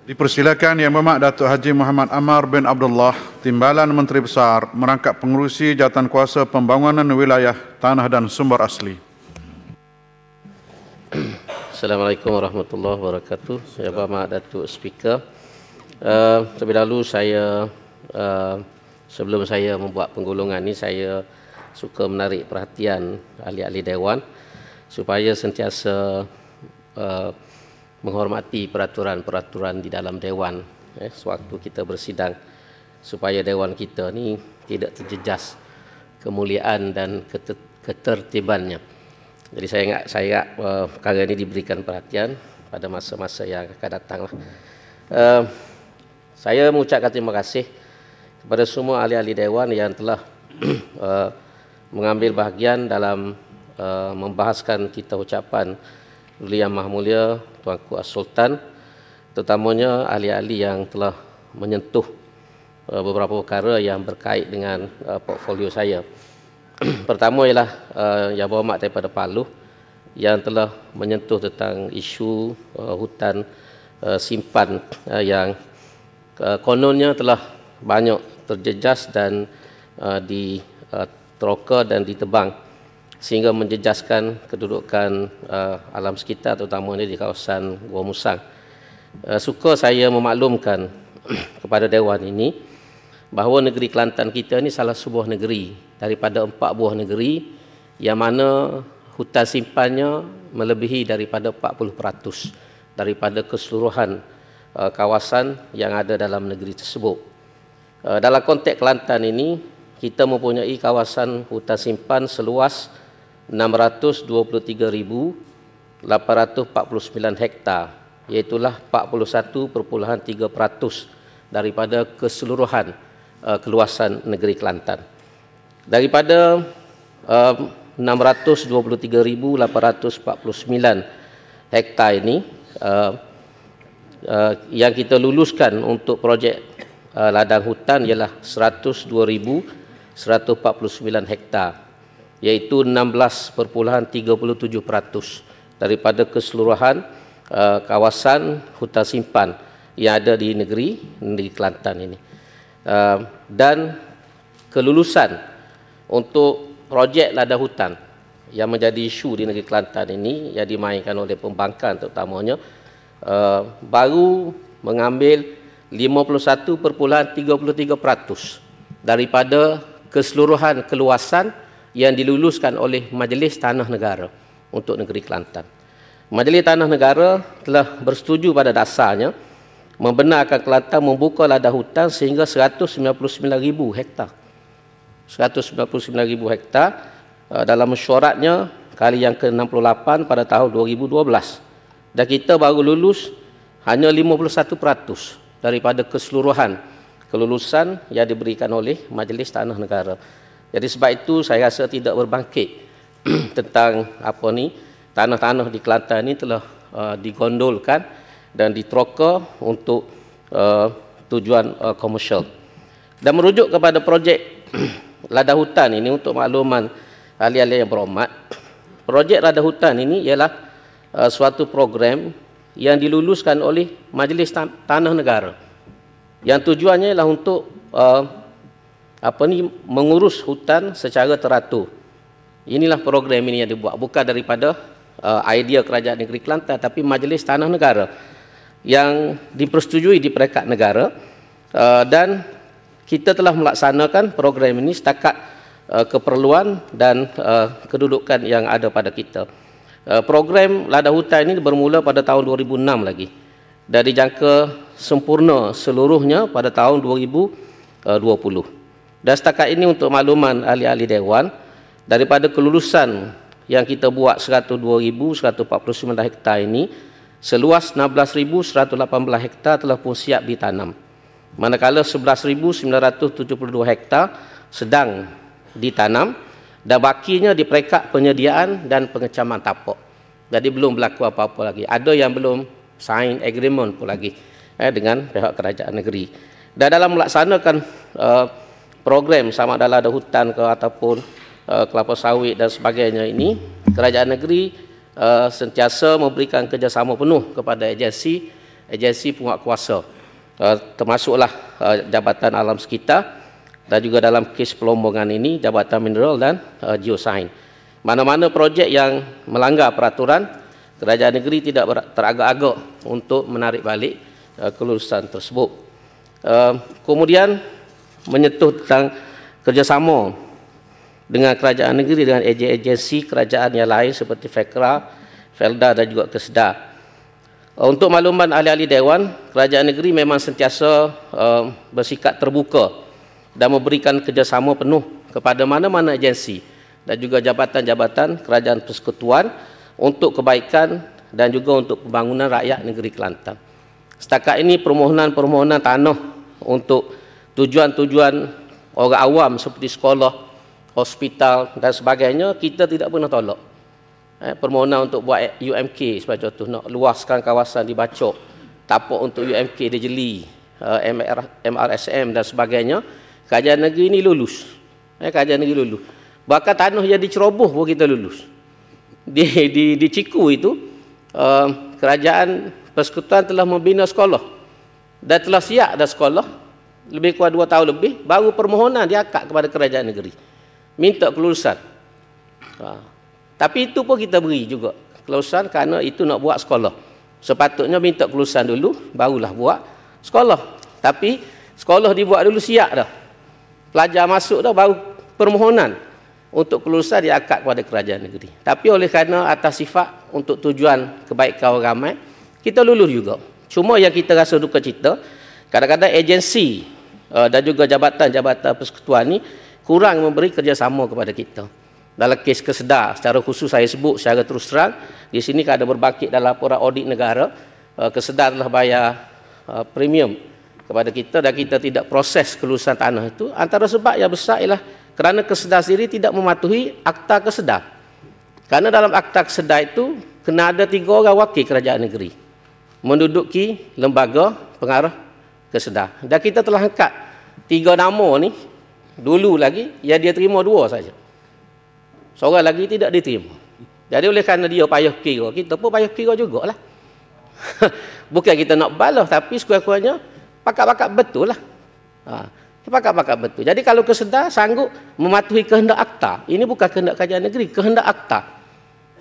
Dipersilakan Yang Berhormat Datuk Haji Muhammad Amar bin Abdullah, Timbalan Menteri Besar, merangkap pengerusi Jawatankuasa Pembangunan Wilayah Tanah dan Sumber Asli. Assalamualaikum warahmatullahi wabarakatuh. Yang Berhormat Datuk Speaker, terlebih dahulu sebelum saya membuat penggolongan ini, saya suka menarik perhatian ahli-ahli Dewan supaya sentiasa menghormati peraturan-peraturan di dalam Dewan sewaktu kita bersidang, supaya Dewan kita ni tidak terjejas kemuliaan dan ketertibannya. Jadi saya ingat perkara ini diberikan perhatian pada masa-masa yang akan datang. Saya mengucapkan terima kasih kepada semua ahli-ahli Dewan yang telah mengambil bahagian dalam membahaskan kita ucapan Duli Yang Maha Mulia Tuanku As-Sultan, terutamanya ahli-ahli yang telah menyentuh beberapa perkara yang berkait dengan portfolio saya. Pertama ialah Yang Berhormat daripada Paluh yang telah menyentuh tentang isu hutan simpan yang kononnya telah banyak terjejas dan diteroka dan ditebang, sehingga menjejaskan kedudukan alam sekitar, terutamanya di kawasan Gua Musang. Suka saya memaklumkan kepada Dewan ini bahawa negeri Kelantan kita ini salah sebuah negeri daripada 4 buah negeri yang mana hutan simpannya melebihi daripada 40% daripada keseluruhan kawasan yang ada dalam negeri tersebut. Dalam konteks Kelantan ini, kita mempunyai kawasan hutan simpan seluas 623,849 hektar, iaitulah 41.3% daripada keseluruhan keluasan negeri Kelantan. Daripada 623,849 hektar ini, yang kita luluskan untuk projek ladang hutan ialah 102,149 hektar, iaitu 16.37% daripada keseluruhan kawasan hutan simpan yang ada di negeri Kelantan ini. Dan kelulusan untuk projek ladang hutan yang menjadi isu di negeri Kelantan ini yang dimainkan oleh pembangkang terutamanya, baru mengambil 51.33% daripada keseluruhan keluasan yang diluluskan oleh Majlis Tanah Negara untuk negeri Kelantan. Majlis Tanah Negara telah bersetuju pada dasarnya membenarkan Kelantan membuka ladang hutan sehingga 199,000 hektar. 199,000 hektar dalam mesyuaratnya kali yang ke-68 pada tahun 2012. Dan kita baru lulus hanya 51% daripada keseluruhan kelulusan yang diberikan oleh Majlis Tanah Negara. Jadi sebab itu saya rasa tidak berbangkit tentang tanah-tanah di Kelantan ini telah digondolkan dan diteroka untuk tujuan komersial. Dan merujuk kepada projek ladang hutan ini, untuk makluman ahli-ahli yang berhormat, projek ladang hutan ini ialah suatu program yang diluluskan oleh Majlis Tanah Negara, yang tujuannya ialah untuk mengurus hutan secara teratur. Inilah program ini yang dibuat, bukan daripada idea Kerajaan Negeri Kelantan, tapi Majlis Tanah Negara yang dipersetujui di peringkat negara, dan kita telah melaksanakan program ini setakat keperluan dan kedudukan yang ada pada kita. Program ladang hutan ini bermula pada tahun 2006 lagi dan dijangka sempurna seluruhnya pada tahun 2020. Dan setakat ini, untuk makluman ahli-ahli Dewan, daripada kelulusan yang kita buat 102,149 hektar ini, seluas 16,118 hektar telah pun siap ditanam, manakala 11,972 hektar sedang ditanam dan bakinya di peringkat penyediaan dan pengecaman tapak. Jadi belum berlaku apa-apa lagi. Ada yang belum sign agreement pun lagi dengan pihak kerajaan negeri. Dan dalam melaksanakan program sama ada ladang hutan ke ataupun kelapa sawit dan sebagainya ini, kerajaan negeri sentiasa memberikan kerjasama penuh kepada agensi agensi penguatkuasa, termasuklah Jabatan Alam Sekitar dan juga dalam kes pelombongan ini Jabatan Mineral dan Geosains. Mana-mana projek yang melanggar peraturan, kerajaan negeri tidak teragak-agak untuk menarik balik kelulusan tersebut. Kemudian menyentuh tentang kerjasama dengan kerajaan negeri dengan agensi kerajaan yang lain seperti FEKRA, Felda dan juga Kesedah. Untuk makluman ahli-ahli Dewan, kerajaan negeri memang sentiasa bersikap terbuka dan memberikan kerjasama penuh kepada mana-mana agensi dan juga jabatan-jabatan kerajaan persekutuan untuk kebaikan dan juga untuk pembangunan rakyat negeri Kelantan. Setakat ini permohonan-permohonan tanah untuk tujuan-tujuan orang awam seperti sekolah, hospital dan sebagainya, kita tidak pernah tolak. Permohonan untuk buat UMK sebagai contoh, nak luaskan kawasan di Bacok, tapak untuk UMK di Jeli, MRSM dan sebagainya, kerajaan negeri ini lulus. Kerajaan negeri lulus. Bahkan tanah yang diceroboh pun kita lulus. Di Ciku itu, kerajaan persekutuan telah membina sekolah dan telah siap dah sekolah lebih kurang 2 tahun lebih, baru permohonan diakad kepada kerajaan negeri minta kelulusan. Tapi itu pun kita beri juga kelulusan kerana itu nak buat sekolah. Sepatutnya minta kelulusan dulu, barulah buat sekolah. Tapi sekolah dibuat dulu siap dah. Pelajar masuk dah, baru permohonan untuk kelulusan diakad kepada kerajaan negeri. Tapi oleh kerana atas sifat untuk tujuan kebaikan orang ramai, kita lulus juga. Cuma yang kita rasa duka cita, kadang-kadang agensi dan juga jabatan-jabatan persekutuan ni kurang memberi kerjasama kepada kita. Dalam kes Kesedah, secara khusus saya sebut secara terus terang, di sini ada berbangkit dalam laporan audit negara, Kesedah telah bayar premium kepada kita dan kita tidak proses kelulusan tanah itu. Antara sebab yang besar ialah kerana Kesedah sendiri tidak mematuhi Akta Kesedah. Kerana dalam Akta Kesedah itu kena ada 3 orang wakil kerajaan negeri menduduki lembaga pengarah Kesedah. Dan kita telah angkat 3 nama ni dulu lagi, yang dia terima 2 saja. Seorang lagi tidak diterima. Jadi oleh kerana dia payah kira, kita pun payah kira jugalah. Bukan kita nak balas, tapi sekurang-kurangnya pakat-pakat betul lah. Pakat-pakat betul. Jadi kalau Kesedah sanggup mematuhi kehendak akta, ini bukan kehendak kerajaan negeri, kehendak akta.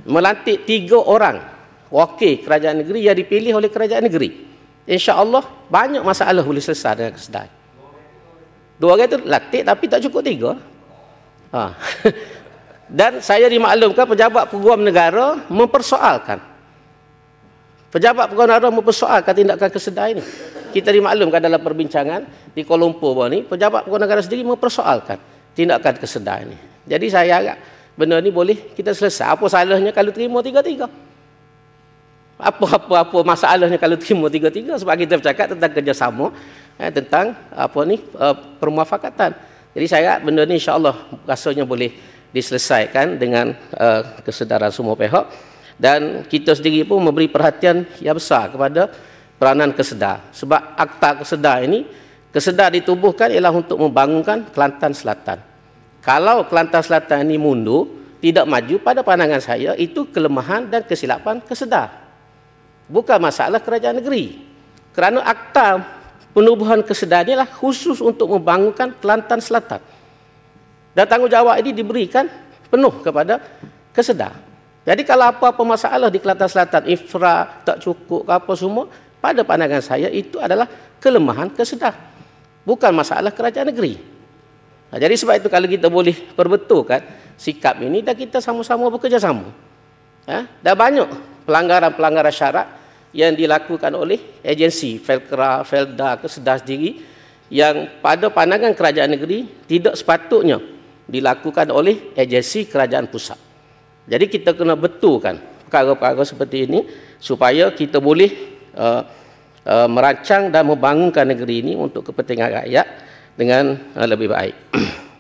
Melantik 3 orang wakil kerajaan negeri yang dipilih oleh kerajaan negeri. InsyaAllah banyak masalah boleh selesai dengan Kesedah. 2 orang itu latih tapi tak cukup 3. Dan saya dimaklumkan pejabat peguam negara mempersoalkan. Pejabat peguam negara mempersoalkan tindakan Kesedah ini. Kita dimaklumkan dalam perbincangan di Kuala Lumpur bahawa ni, pejabat peguam negara sendiri mempersoalkan tindakan Kesedah ini. Jadi saya agak benda ni boleh kita selesai. Apa salahnya kalau terima 3-3? Apa masalahnya kalau terima 3-3? Sebab kita bercakap tentang kerjasama, tentang permuafakatan. Jadi saya benda ni insya-Allah rasanya boleh diselesaikan dengan kesedaran semua pihak, dan kita sendiri pun memberi perhatian yang besar kepada peranan Kesedah. Sebab Akta Kesedah ini, Kesedah ditubuhkan ialah untuk membangunkan Kelantan Selatan. Kalau Kelantan Selatan ini mundur, tidak maju, pada pandangan saya itu kelemahan dan kesilapan Kesedah, bukan masalah kerajaan negeri. Kerana Akta penubuhan Kesedah ini adalah khusus untuk membangunkan Kelantan Selatan. Dan tanggungjawab ini diberikan penuh kepada Kesedah. Jadi kalau apa-apa masalah di Kelantan Selatan, infra tak cukup ke apa semua, pada pandangan saya itu adalah kelemahan Kesedah, bukan masalah kerajaan negeri. Jadi sebab itu kalau kita boleh perbetulkan sikap ini dan kita sama-sama bekerjasama. Dan banyak pelanggaran-pelanggaran syarat yang dilakukan oleh agensi FEKRA, Felda, Kesedah sendiri yang pada pandangan kerajaan negeri tidak sepatutnya dilakukan oleh agensi kerajaan pusat. Jadi kita kena betulkan perkara-perkara seperti ini supaya kita boleh merancang dan membangunkan negeri ini untuk kepentingan rakyat dengan lebih baik.